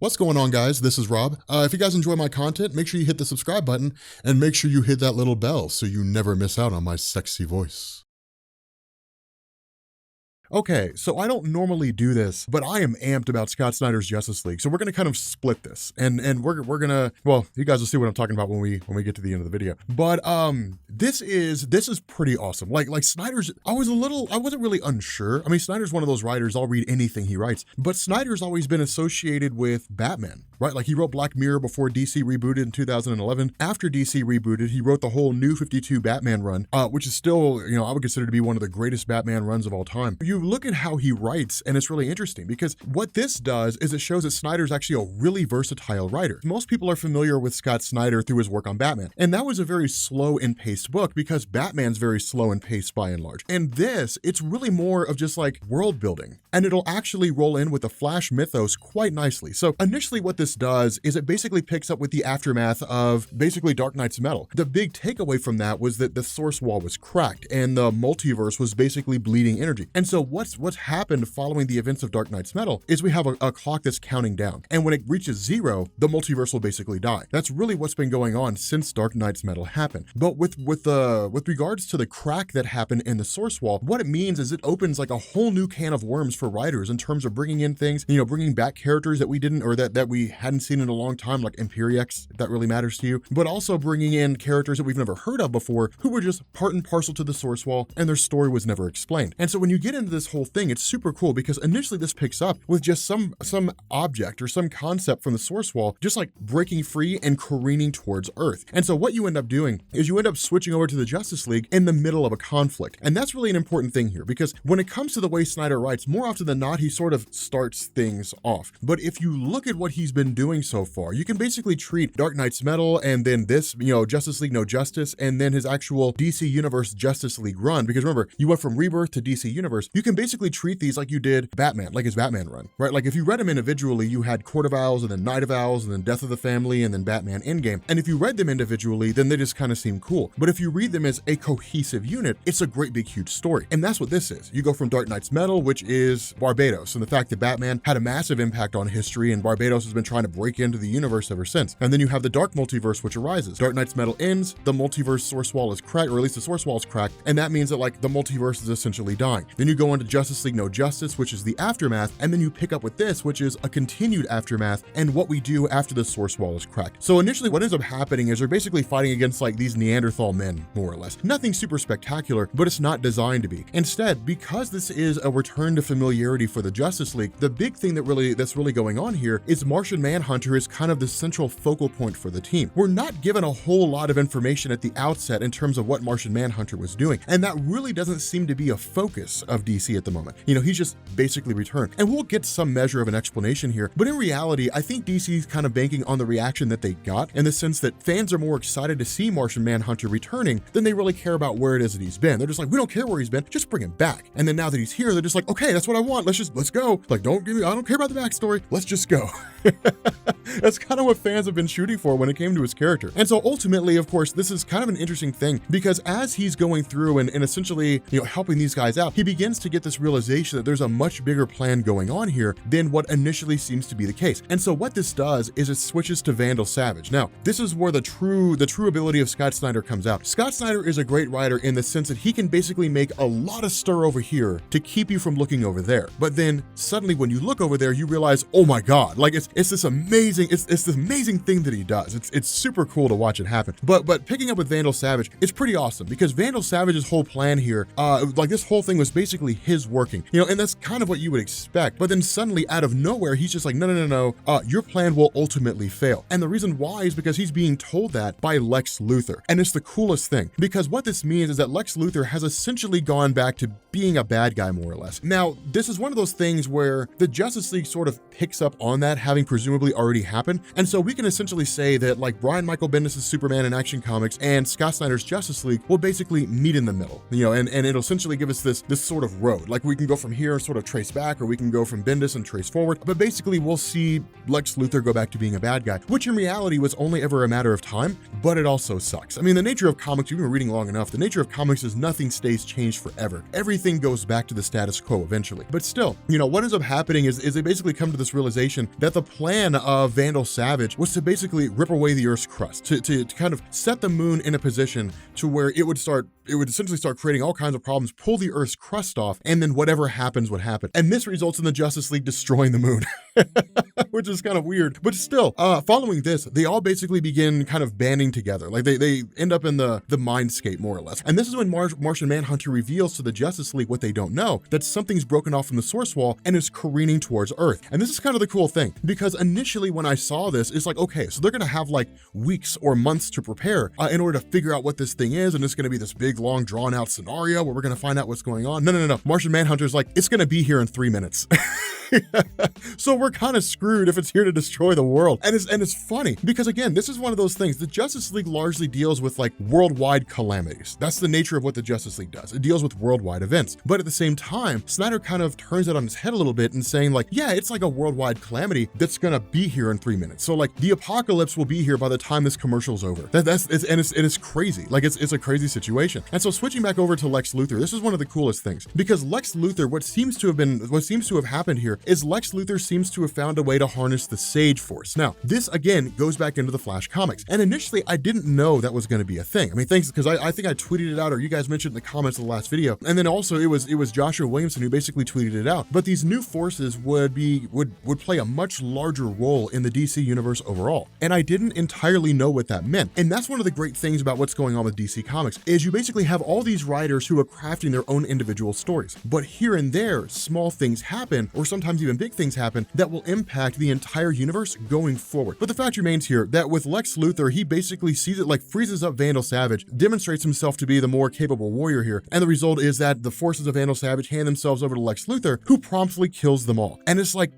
What's going on, guys? This is Rob. If you guys enjoy my content, make sure you hit the subscribe button and make sure you hit that little bell so you never miss out on my sexy voice. Okay, so I don't normally do this, but I am amped about Scott Snyder's Justice League. So we're gonna kind of split this, and we're gonna, well, you guys will see what I'm talking about when we get to the end of the video. But this is pretty awesome. Like Snyder's, I wasn't really unsure. I mean, Snyder's one of those writers, I'll read anything he writes, but Snyder's always been associated with Batman, right? Like he wrote Black Mirror before DC rebooted in 2011. After DC rebooted, he wrote the whole New 52 Batman run, which is still, I would consider to be one of the greatest Batman runs of all time. You look at how he writes, and it's really interesting because what this does is it shows that Snyder's actually a really versatile writer. Most people are familiar with Scott Snyder through his work on Batman, and that was a very slow and paced book because Batman's very slow and paced by and large. And this, it's really more of just like world building, and it'll actually roll in with the Flash mythos quite nicely. So initially what this does is it basically picks up with the aftermath of basically Dark Knight's Metal. The big takeaway from that was that the source wall was cracked and the multiverse was basically bleeding energy. And so what's happened following the events of Dark Knight's Metal is we have a clock that's counting down. And when it reaches zero, the multiverse will basically die. That's really what's been going on since Dark Knight's Metal happened. But with regards to the crack that happened in the source wall, what it means is it opens like a whole new can of worms for writers in terms of bringing in things, bringing back characters that we didn't, or that we hadn't seen in a long time, like Imperiex, if that really matters to you, but also bringing in characters that we've never heard of before who were just part and parcel to the source wall and their story was never explained. And so when you get into this whole thing, it's super cool because initially this picks up with just some object or some concept from the source wall, just like breaking free and careening towards Earth. And so what you end up doing is you end up switching over to the Justice League in the middle of a conflict. And that's really an important thing here because when it comes to the way Snyder writes, more often than not, he sort of starts things off. But if you look at what he's been doing so far, you can basically treat Dark Knight's Metal and then this, Justice League No Justice, and then his actual DC Universe Justice League run. Because remember, you went from Rebirth to DC Universe. You can basically treat these like you did Batman, like his Batman run, right? Like if you read them individually, you had Court of Owls and then Night of Owls and then Death of the Family and then Batman Endgame. And if you read them individually, then they just kind of seem cool. But if you read them as a cohesive unit, it's a great big huge story. And that's what this is. You go from Dark Knight's Metal, which is Barbados, and the fact that Batman had a massive impact on history and Barbados has been trying to break into the universe ever since. And then you have the Dark Multiverse, which arises. Dark Knight's Metal ends, the multiverse source wall is cracked, or at least the source wall is cracked, and that means that like the multiverse is essentially dying. Then you go into Justice League No Justice, which is the aftermath, and then you pick up with this, which is a continued aftermath and what we do after the source wall is cracked. So initially what ends up happening is they're basically fighting against like these Neanderthal men, more or less. Nothing super spectacular, but it's not designed to be. Instead, because this is a return to familiarity for the Justice League, the big thing that's really going on here is Martian Manhunter is kind of the central focal point for the team. We're not given a whole lot of information at the outset in terms of what Martian Manhunter was doing, and that really doesn't seem to be a focus of DC at the moment. He's just basically returned. And we'll get some measure of an explanation here, but in reality, I think DC's kind of banking on the reaction that they got in the sense that fans are more excited to see Martian Manhunter returning than they really care about where it is that he's been. They're just like, we don't care where he's been, just bring him back. And then now that he's here, they're just like, okay, that's what I want. Let's go. Like, I don't care about the backstory. Let's just go. That's kind of what fans have been shooting for when it came to his character. And so ultimately, of course, this is kind of an interesting thing because as he's going through and essentially, helping these guys out, he begins to get this realization that there's a much bigger plan going on here than what initially seems to be the case. And so what this does is it switches to Vandal Savage. Now, this is where the true ability of Scott Snyder comes out. Scott Snyder is a great writer in the sense that he can basically make a lot of stir over here to keep you from looking over there. But then suddenly when you look over there, you realize, oh my God, like it's this amazing thing that he does. It's super cool to watch it happen. But picking up with Vandal Savage, it's pretty awesome because Vandal Savage's whole plan here, like this whole thing was basically his working, and that's kind of what you would expect. But then suddenly out of nowhere, he's just like, no, your plan will ultimately fail. And the reason why is because he's being told that by Lex Luthor. And it's the coolest thing because what this means is that Lex Luthor has essentially gone back to being a bad guy, more or less. Now, this is one of those things where the Justice League sort of picks up on that, having presumably already happened. And so we can essentially say that like Brian Michael Bendis' Superman in Action Comics and Scott Snyder's Justice League will basically meet in the middle, and it'll essentially give us this sort of road. Like we can go from here and sort of trace back, or we can go from Bendis and trace forward. But basically we'll see Lex Luthor go back to being a bad guy, which in reality was only ever a matter of time, but it also sucks. I mean, the nature of comics, you've been reading long enough, the nature of comics is nothing stays changed forever. Everything goes back to the status quo eventually. But still, you know, what ends up happening is they basically come to this realization that the plan of Vandal Savage was to basically rip away the Earth's crust, to kind of set the moon in a position to where it would essentially start creating all kinds of problems, pull the Earth's crust off, and then whatever happens would happen. And this results in the Justice League destroying the moon, which is kind of weird. But still, following this, they all basically begin kind of banding together. Like they end up in the mindscape, more or less. And this is when Martian Manhunter reveals to the Justice League what they don't know, that something's broken off from the source wall and is careening towards Earth. And this is kind of the cool thing, because initially when I saw this, it's like, okay, so they're gonna have like weeks or months to prepare in order to figure out what this thing is, and it's gonna be this big, long, drawn-out scenario where we're gonna find out what's going on. No. Martian Manhunter's like, it's gonna be here in 3 minutes. So we're kind of screwed if it's here to destroy the world. And it's funny because, again, this is one of those things. The Justice League largely deals with like worldwide calamities. That's the nature of what the Justice League does. It deals with worldwide events. But at the same time, Snyder kind of turns it on its head a little bit and saying like, yeah, it's like a worldwide calamity that's gonna be here in 3 minutes. So like the apocalypse will be here by the time this commercial's over. It's crazy. Like it's a crazy situation. And so switching back over to Lex Luthor, this is one of the coolest things, because Lex Luthor, what seems to have happened here is Lex Luthor seems to have found a way to harness the Sage Force. Now, this again goes back into the Flash comics. And initially I didn't know that was going to be a thing. I mean, thanks, because I think I tweeted it out, or you guys mentioned in the comments of the last video. And then also it was Joshua Williamson who basically tweeted it out. But these new forces would play a much larger role in the DC universe overall. And I didn't entirely know what that meant. And that's one of the great things about what's going on with DC Comics, is you basically have all these writers who are crafting their own individual stories. But here and there, small things happen, or sometimes even big things happen, that will impact the entire universe going forward. But the fact remains here that with Lex Luthor, he basically sees it, like freezes up Vandal Savage, demonstrates himself to be the more capable warrior here. And the result is that the forces of Vandal Savage hand themselves over to Lex Luthor, who promptly kills them all. And it's like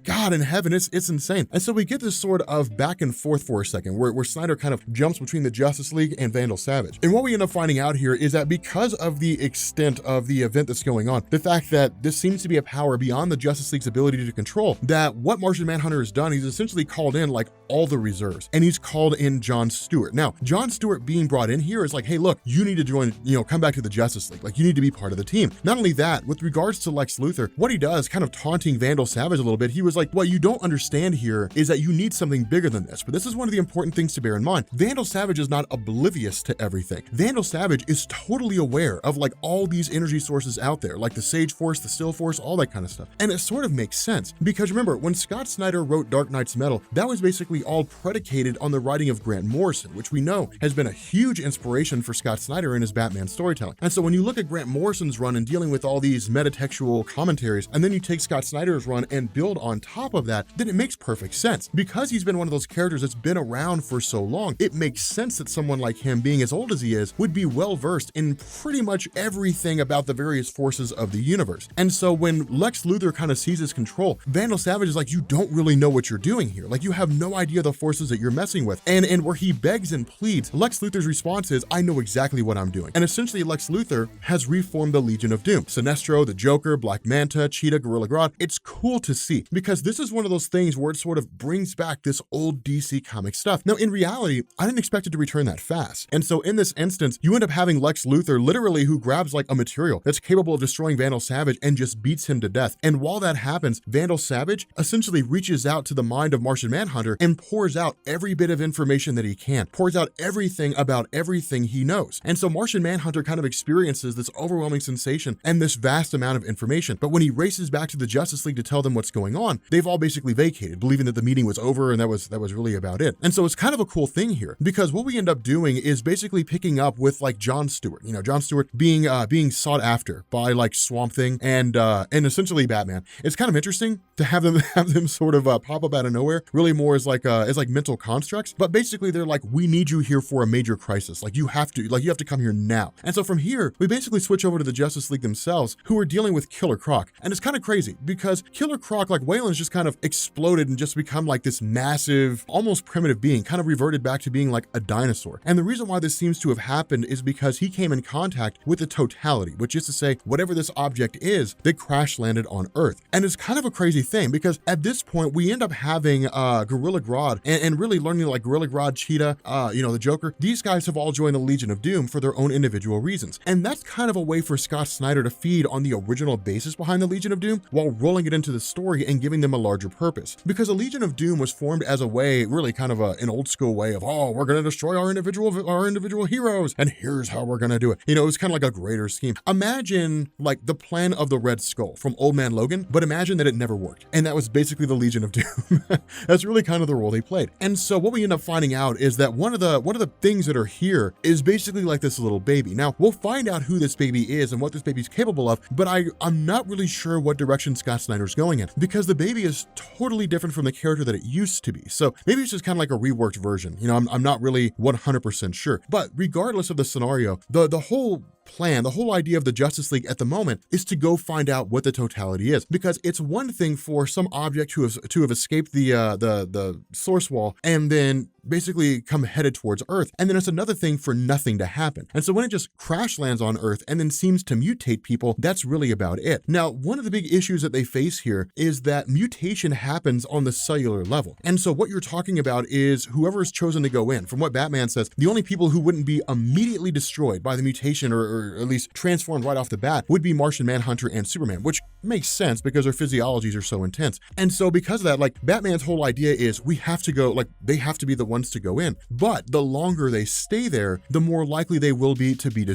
God in heaven, it's insane. And so we get this sort of back and forth for a second where Snyder kind of jumps between the Justice League and Vandal Savage. And what we end up finding out here is that because of the extent of the event that's going on, the fact that this seems to be a power beyond the Justice League's ability to control, that what Martian Manhunter has done, he's essentially called in like all the reserves, and he's called in John Stewart. Now, John Stewart being brought in here is like, hey, look, you need to join, come back to the Justice League. Like, you need to be part of the team. Not only that, with regards to Lex Luthor, what he does, kind of taunting Vandal Savage a little bit, he was like, what you don't understand here is that you need something bigger than this. But this is one of the important things to bear in mind. Vandal Savage is not oblivious to everything. Vandal Savage is totally aware of like all these energy sources out there, like the Sage Force, the Still Force, all that kind of stuff. And it sort of makes sense, because remember, when Scott Snyder wrote Dark Knight's Metal, that was basically all predicated on the writing of Grant Morrison, which we know has been a huge inspiration for Scott Snyder in his Batman storytelling. And so when you look at Grant Morrison's run and dealing with all these metatextual commentaries, and then you take Scott Snyder's run and build on top of that, then it makes perfect sense. Because he's been one of those characters that's been around for so long, it makes sense that someone like him, being as old as he is, would be well versed in pretty much everything about the various forces of the universe. And so when Lex Luthor kind of seizes control, Vandal Savage is like, you don't really know what you're doing here. Like, you have no idea the forces that you're messing with. And where he begs and pleads, Lex Luthor's response is, I know exactly what I'm doing. And essentially Lex Luthor has reformed the Legion of Doom. Sinestro, the Joker, Black Manta, Cheetah, Gorilla Grodd. It's cool to see, because this is one of those things where it sort of brings back this old DC comic stuff. Now, in reality, I didn't expect it to return that fast. And so in this instance, you end up having Lex Luthor literally who grabs like a material that's capable of destroying Vandal Savage and just beats him to death. And while that happens, Vandal Savage essentially reaches out to the mind of Martian Manhunter and pours out every bit of information that he can, pours out everything about everything he knows. And so Martian Manhunter kind of experiences this overwhelming sensation and this vast amount of information. But when he races back to the Justice League to tell them what's going on, they've all basically vacated, believing that the meeting was over and that was really about it. And so it's kind of a cool thing here, because what we end up doing is basically picking up with like John Stewart, John Stewart being sought after by like Swamp Thing and essentially Batman. it's kind of interesting to have them sort of pop up out of nowhere, really more as like mental constructs. But basically they're like, we need you here for a major crisis. Like you have to come here now. And so from here, we basically switch over to the Justice League themselves, who are dealing with Killer Croc. And it's kind of crazy because Killer Croc, like Wayland's just kind of exploded and just become like this massive, almost primitive being, kind of reverted back to being like a dinosaur. And the reason why this seems to have happened is because he came in contact with the Totality, which is to say, whatever this object is, they crash landed on Earth. And it's kind of a crazy thing because at this point, we end up having Gorilla Grodd and really learning like Gorilla Grodd, Cheetah, the Joker. These guys have all joined the Legion of Doom for their own individual reasons. And that's kind of a way for Scott Snyder to feed on the original basis behind the Legion of Doom while rolling it into the story and giving them a larger purpose. Because the Legion of Doom was formed as a way, really kind of an old school way of, oh, we're going to destroy our individual heroes, and here's how we're going to do it. It was kind of like a greater scheme. Imagine like the plan of the Red Skull from Old Man Logan, but imagine that it never worked. And that was basically the Legion of Doom. That's really kind of the role they played. And so what we end up finding out is that one of the things that are here is basically like this little baby. Now, we'll find out who this baby is and what this baby's capable of, but I'm not really sure what direction Scott Snyder's going in, because the baby is totally different from the character that it used to be. So maybe it's just kind of like a reworked version. I'm not really 100% sure. But regardless of the scenario, the whole plan, the whole idea of the Justice League at the moment is to go find out what the Totality is, because it's one thing for some object to have escaped the source wall and then basically come headed towards Earth, and then it's another thing for nothing to happen. And so when it just crash lands on Earth and then seems to mutate people, that's really about it. Now, one of the big issues that they face here is that mutation happens on the cellular level. And so what you're talking about is whoever is chosen to go in. From what Batman says, the only people who wouldn't be immediately destroyed by the mutation or at least transformed right off the bat would be Martian Manhunter and Superman, which makes sense because their physiologies are so intense. And so because of that, like Batman's whole idea is we have to go, like they have to be the ones to go in. But the longer they stay there, the more likely they will be to be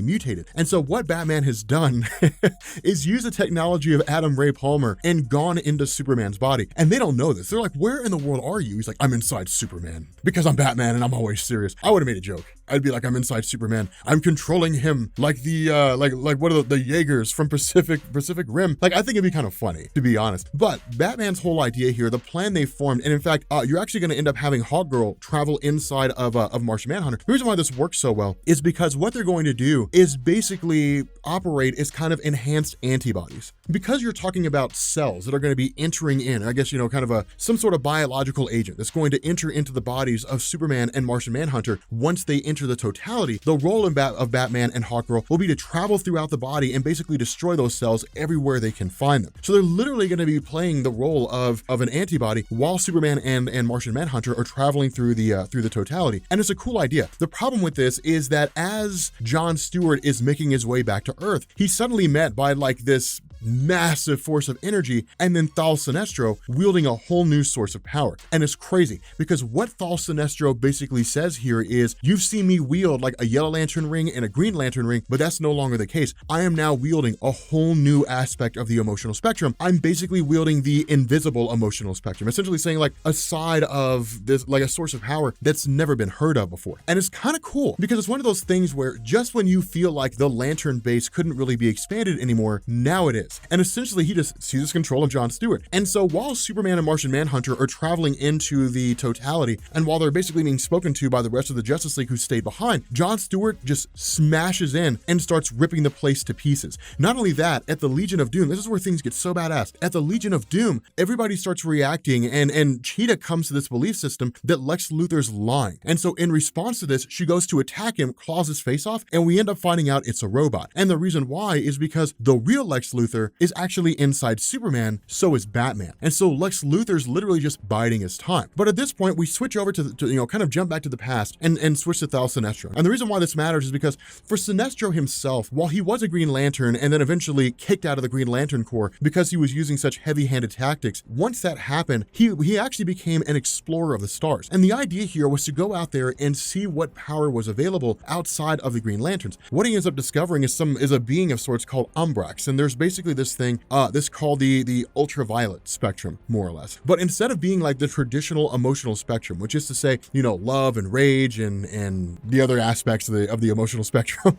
mutated. And so what Batman has done is use the technology of Adam Ray Palmer and gone into Superman's body. And they don't know this. They're like, where in the world are you? He's like, I'm inside Superman because I'm Batman and I'm always serious. I would have made a joke. I'd be like, I'm inside Superman. I'm controlling him like the like what are the Jaegers from Pacific Rim. Like, I think it'd be kind of funny, to be honest. But Batman's whole idea here, the plan they formed, and in fact, you're actually going to end up having Hawkgirl travel inside of Martian Manhunter. The reason why this works so well is because what they're going to do is basically operate as kind of enhanced antibodies. Because you're talking about cells that are going to be entering in, I guess, kind of some sort of biological agent that's going to enter into the bodies of Superman and Martian Manhunter. Once they enter the Totality, the role of Batman and Hawkgirl will be to travel throughout the body and basically destroy those cells everywhere they can find them. So they're literally going to be playing the role of an antibody while Superman and Martian Manhunter are traveling through the Totality. And it's a cool idea. The problem with this is that as John Stewart is making his way back to Earth, he's suddenly met by like this massive force of energy, and then Thal Sinestro wielding a whole new source of power. And it's crazy because what Thal Sinestro basically says here is, you've seen me wield like a Yellow Lantern ring and a Green Lantern ring, but that's no longer the case. I am now wielding a whole new aspect of the emotional spectrum. I'm basically wielding the invisible emotional spectrum, essentially saying like a side of this, like a source of power that's never been heard of before. And it's kind of cool because it's one of those things where just when you feel like the Lantern base couldn't really be expanded anymore, now it is. And essentially he just seizes control of John Stewart. And so while Superman and Martian Manhunter are traveling into the Totality, and while they're basically being spoken to by the rest of the Justice League who stayed behind, John Stewart just smashes in and starts ripping the place to pieces. Not only that, at the Legion of Doom, this is where things get so badass. At the Legion of Doom, everybody starts reacting, and Cheetah comes to this belief system that Lex Luthor's lying. And so in response to this, she goes to attack him, claws his face off, and we end up finding out it's a robot. And the reason why is because the real Lex Luthor is actually inside Superman, so is Batman. And so Lex Luthor's literally just biding his time. But at this point, we switch over to kind of jump back to the past and switch to Thal Sinestro. And the reason why this matters is because for Sinestro himself, while he was a Green Lantern and then eventually kicked out of the Green Lantern Corps because he was using such heavy-handed tactics, once that happened, he actually became an explorer of the stars. And the idea here was to go out there and see what power was available outside of the Green Lanterns. What he ends up discovering is a being of sorts called Umbrax. And there's basically basically this thing, this called the ultraviolet spectrum, more or less. But instead of being like the traditional emotional spectrum, which is to say, you know, love and rage and the other aspects of the emotional spectrum,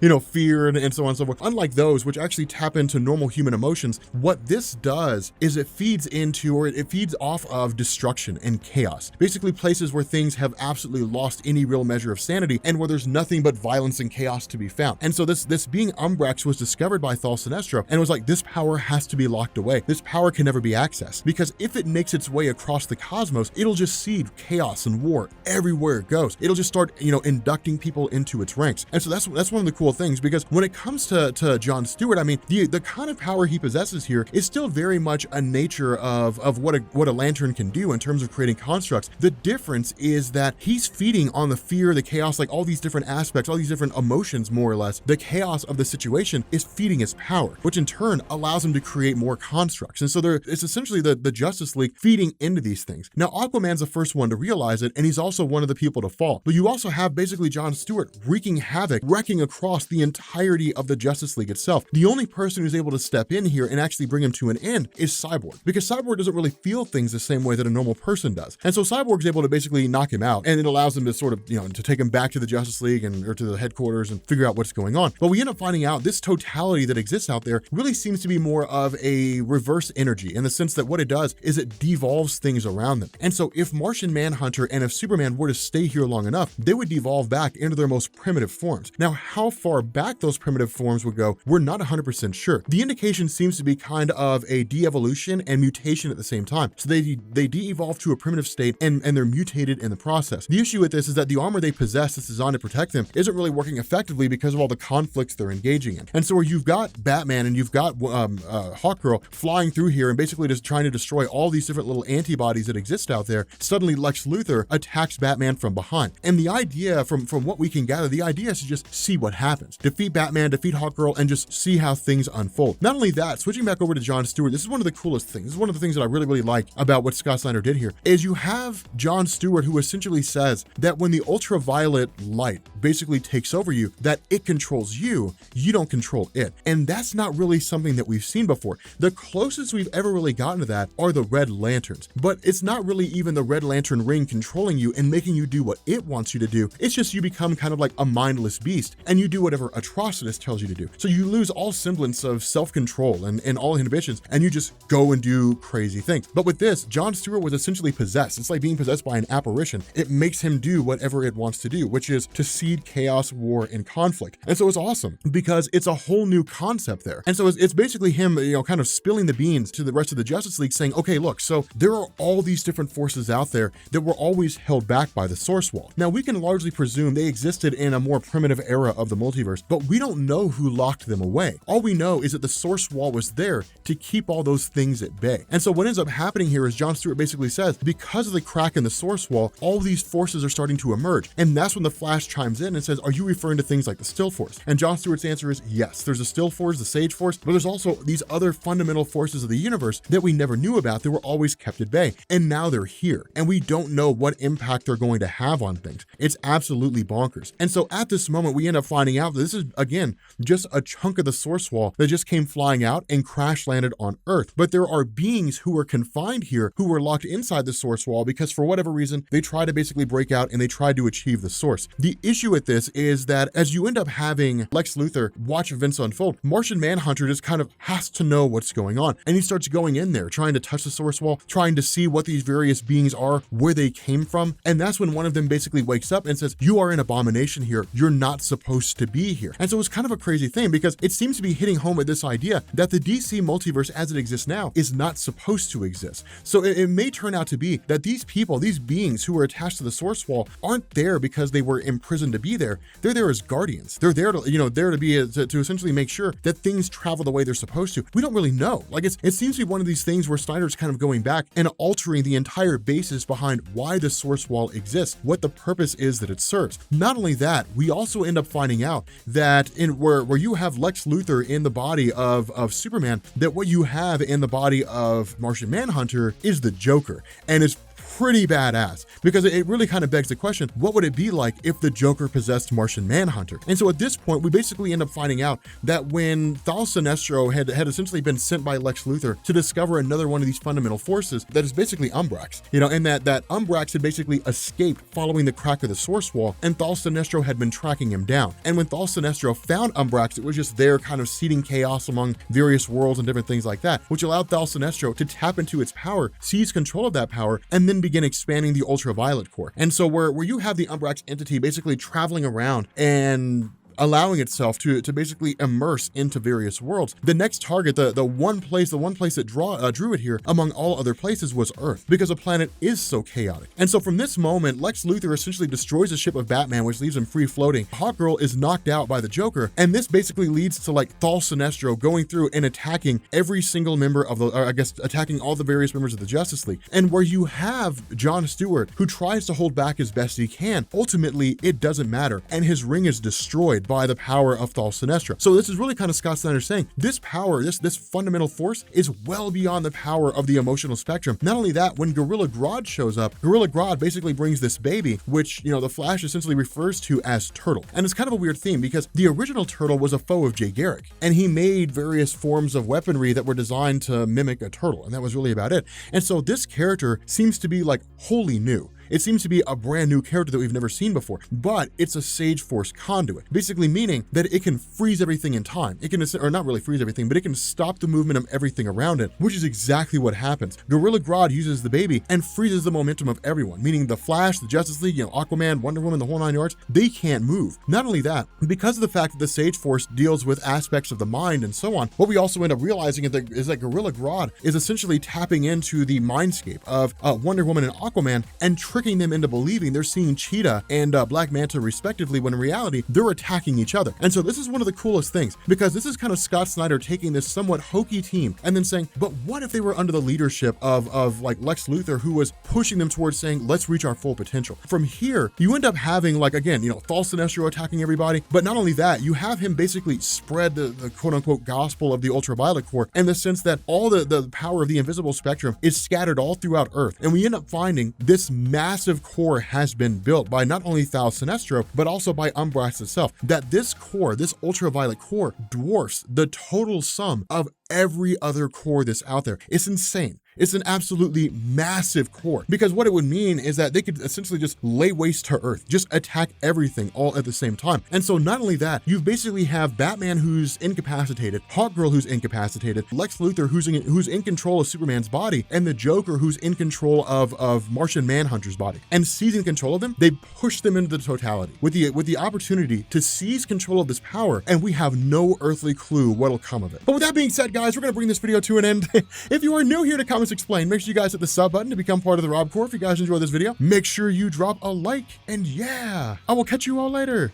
you know, fear and so on and so forth, unlike those which actually tap into normal human emotions, what this does is it feeds into, or it feeds off of destruction and chaos. Basically places where things have absolutely lost any real measure of sanity and where there's nothing but violence and chaos to be found. And so this being Umbrax was discovered by Thal Sinestro and was like, this power has to be locked away. This power can never be accessed, because if it makes its way across the cosmos, it'll just seed chaos and war everywhere it goes. It'll just start, you know, inducting people into its ranks. And so that's one of the cool things, because when it comes to John Stewart, I mean, the kind of power he possesses here is still very much a nature of what a lantern can do in terms of creating constructs. The difference is that he's feeding on the fear, the chaos, like all these different aspects, all these different emotions, more or less. The chaos of the situation is feeding his power, which in turn allows him to create more constructs. And so it's essentially the Justice League feeding into these things. Now, Aquaman's the first one to realize it, and he's also one of the people to fall. But you also have basically John Stewart wreaking havoc, wrecking across the entirety of the Justice League itself. The only person who's able to step in here and actually bring him to an end is Cyborg, because Cyborg doesn't really feel things the same way that a normal person does. And so Cyborg's able to basically knock him out, and it allows him to sort of, you know, to take him back to the Justice League or to the headquarters and figure out what's going on. But we end up finding out this totality that exists out there really seems to be more of a reverse energy, in the sense that what it does is it devolves things around them. And so if Martian Manhunter and if Superman were to stay here long enough, they would devolve back into their most primitive forms. Now, how far back those primitive forms would go, we're not 100% sure. The indication seems to be kind of a de-evolution and mutation at the same time. So they de-evolve to a primitive state and they're mutated in the process. The issue with this is that the armor they possess that's designed to protect them isn't really working effectively because of all the conflicts they're engaging in. And so where you've got Batman and you've got Hawkgirl flying through here and basically just trying to destroy all these different little antibodies that exist out there, suddenly Lex Luthor attacks Batman from behind. And the idea, from what we can gather, the idea is to just see what happens. Defeat Batman, defeat Hawkgirl, and just see how things unfold. Not only that, switching back over to John Stewart, this is one of the coolest things. This is one of the things that I really, really like about what Scott Snyder did here, is you have John Stewart who essentially says that when the ultraviolet light basically takes over you, that it controls you, you don't control it. And that's not really something that we've seen before. The closest we've ever really gotten to that are the Red Lanterns, but it's not really even the Red Lantern ring controlling you and making you do what it wants you to do. It's just you become kind of like a mindless beast and you do whatever Atrocitus tells you to do. So you lose all semblance of self-control and all inhibitions, and you just go and do crazy things. But with this, John Stewart was essentially possessed. It's like being possessed by an apparition. It makes him do whatever it wants to do, which is to seed chaos, war, and conflict. And so it's awesome because it's a whole new concept there. And so it's basically him, you know, kind of spilling the beans to the rest of the Justice League, saying, okay, look, so there are all these different forces out there that were always held back by the Source Wall. Now, we can largely presume they existed in a more primitive era of the multiverse, but we don't know who locked them away. All we know is that the Source Wall was there to keep all those things at bay. And so what ends up happening here is John Stewart basically says, because of the crack in the Source Wall, all these forces are starting to emerge. And that's when the Flash chimes in and says, are you referring to things like the Still Force? And John Stewart's answer is yes, there's a Still Force, the Sage Force, but there's also these other fundamental forces of the universe that we never knew about that were always kept at bay. And now they're here. And we don't know what impact they're going to have on things. It's absolutely bonkers. And so at this moment, we end up finding out that this is, again, just a chunk of the Source Wall that just came flying out and crash landed on Earth. But there are beings who are confined here who were locked inside the Source Wall because for whatever reason, they try to basically break out and they try to achieve the source. The issue with this is that as you end up having Lex Luthor watch events unfold, Martian Manhunter just kind of has to know what's going on. And he starts going in there, trying to touch the Source Wall, trying to see what these various beings are, where they came from. And that's when one of them basically wakes up and says, you are an abomination here. You're not supposed to be here. And so it's kind of a crazy thing because it seems to be hitting home at this idea that the DC multiverse as it exists now is not supposed to exist. So it may turn out to be that these people, these beings who are attached to the Source Wall aren't there because they were imprisoned to be there. They're there as guardians. They're there to, you know, there to be to essentially make sure that things travel the way they're supposed to. We don't really know. Like it seems to be one of these things where Snyder's kind of going back and altering the entire basis behind why the Source Wall exists, what the purpose is that it serves. Not only that, we also end up finding out that where you have Lex Luthor in the body of Superman, that what you have in the body of Martian Manhunter is the Joker. And it's pretty badass, because it really kind of begs the question, what would it be like if the Joker possessed Martian Manhunter? And so at this point, we basically end up finding out that when Thal Sinestro had essentially been sent by Lex Luthor to discover another one of these fundamental forces that is basically Umbrax, and that Umbrax had basically escaped following the crack of the source wall, and Thal Sinestro had been tracking him down. And when Thal Sinestro found Umbrax, it was just there kind of seeding chaos among various worlds and different things like that, which allowed Thal Sinestro to tap into its power, seize control of that power, and then begin expanding the ultraviolet core. And so where you have the Umbrax entity basically traveling around and allowing itself to basically immerse into various worlds, the next target, the one place that drew it here among all other places was Earth, because the planet is so chaotic. And so from this moment, Lex Luthor essentially destroys the ship of Batman, which leaves him free floating. Hawkgirl is knocked out by the Joker, and this basically leads to like Thal Sinestro going through and attacking every single member of attacking all the various members of the Justice League. And where you have John Stewart, who tries to hold back as best he can, ultimately it doesn't matter, and his ring is destroyed by the power of Thal Sinestro. So this is really kind of Scott Snyder saying this power, this fundamental force is well beyond the power of the emotional spectrum. Not only that, when Gorilla Grodd shows up, Gorilla Grodd basically brings this baby, which, the Flash essentially refers to as Turtle. And it's kind of a weird theme because the original Turtle was a foe of Jay Garrick, and he made various forms of weaponry that were designed to mimic a turtle, and that was really about it. And so this character seems to be like wholly new. It seems to be a brand new character that we've never seen before, but it's a Sage Force conduit, basically meaning that it can freeze everything in time. It can, or not really freeze everything, but it can stop the movement of everything around it, which is exactly what happens. Gorilla Grodd uses the baby and freezes the momentum of everyone, meaning the Flash, the Justice League, Aquaman, Wonder Woman, the whole 9 yards, they can't move. Not only that, because of the fact that the Sage Force deals with aspects of the mind and so on, what we also end up realizing is that Gorilla Grodd is essentially tapping into the mindscape of Wonder Woman and Aquaman and tricking them into believing they're seeing Cheetah and Black Manta respectively, when in reality they're attacking each other. And so this is one of the coolest things, because this is kind of Scott Snyder taking this somewhat hokey team and then saying, but what if they were under the leadership of like Lex Luthor, who was pushing them towards saying, let's reach our full potential. From here, you end up having, like, again, Thal Sinestro attacking everybody, but not only that, you have him basically spread the quote unquote gospel of the ultraviolet core, in the sense that all the power of the invisible spectrum is scattered all throughout Earth. And we end up finding this massive core has been built by not only Thal Sinestro, but also by Umbrax itself, that this core, this ultraviolet core, dwarfs the total sum of every other core that's out there. It's insane. It's an absolutely massive core, because what it would mean is that they could essentially just lay waste to Earth, just attack everything all at the same time. And so not only that, you basically have Batman who's incapacitated, Hawkgirl who's incapacitated, Lex Luthor who's in control of Superman's body, and the Joker who's in control of Martian Manhunter's body. And seizing control of them, they push them into the totality with the opportunity to seize control of this power, and we have no earthly clue what'll come of it. But with that being said, guys, we're gonna bring this video to an end. If you are new here to Comics Explained, make sure you guys hit the sub button to become part of the Rob Corps. If you guys enjoyed this video, make sure you drop a like, and yeah, I will catch you all later.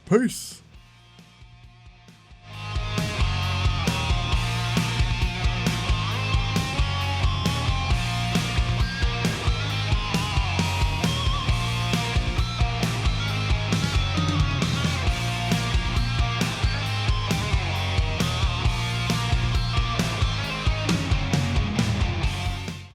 Peace.